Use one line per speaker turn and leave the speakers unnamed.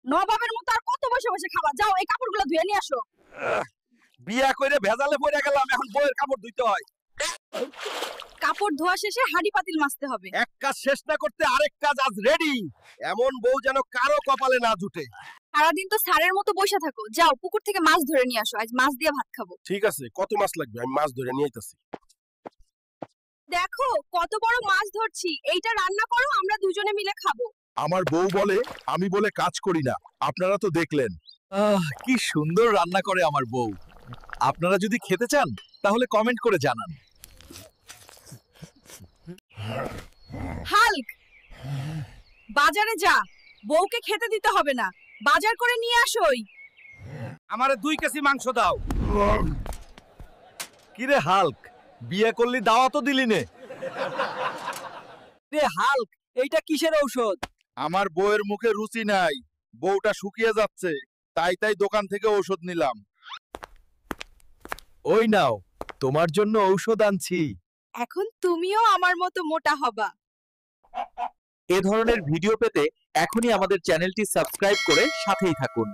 নবাবের মতো আর কত বসে বসে খাবা? যাও এই কাপড়গুলো ধুয়ে নিয়ে আসো।
বিয়া কইরে ভেজালে পড়ে গেলাম, এখন বইয়ের কাপড় ধুইতে হয়।
কাপড় ধোয়া শেষে হাঁড়ি পাতিল মাজতে হবে।
এক কাজ শেষ না করতে আরেক কাজ আজ রেডি। এমন বউ যেন কারো কপালে না জুটে।
সারাদিন তো সারের মতো বসে থাকো, যাও পুকুর থেকে মাছ ধরে নিয়ে আসো, আজ মাছ দিয়ে ভাত খাবো।
ঠিক আছে, কত মাছ লাগবে আমি মাছ ধরে নিয়ে আইতাছি।
দেখো কত বড় মাছ ধরছি, এইটা রান্না করো, আমরা দুজনে মিলে খাবো।
আমার বউ বলে আমি বলে কাজ করি না, আপনারা তো দেখলেন। কি সুন্দর রান্না করে আমার বউ। আপনারা যদি খেতে চান তাহলে কমেন্ট করে জানান।
হাল্ক, বাজারে যা, বউকে খেতে দিতে হবে না, বাজার করে নিয়ে আসোই।
আমারে 2 কেজি মাংস দাও।
কিরে হাল্ক, বিয়ে করলি দাওয়াতও দিলি নে।
রে হাল্ক, এইটা কিসের ঔষধ?
আমার বউয়ের মুখে রুচি নাই, বউটা শুকিয়ে যাচ্ছে, তাই দোকান থেকে ঔষধ নিলাম। ওই নাও, তোমার জন্য ঔষধ আনছি।
এখন তুমিও আমার মতো মোটা হবা।
এ ধরনের ভিডিও পেতে এখনই আমাদের চ্যানেলটি সাবস্ক্রাইব করে সাথেই থাকুন।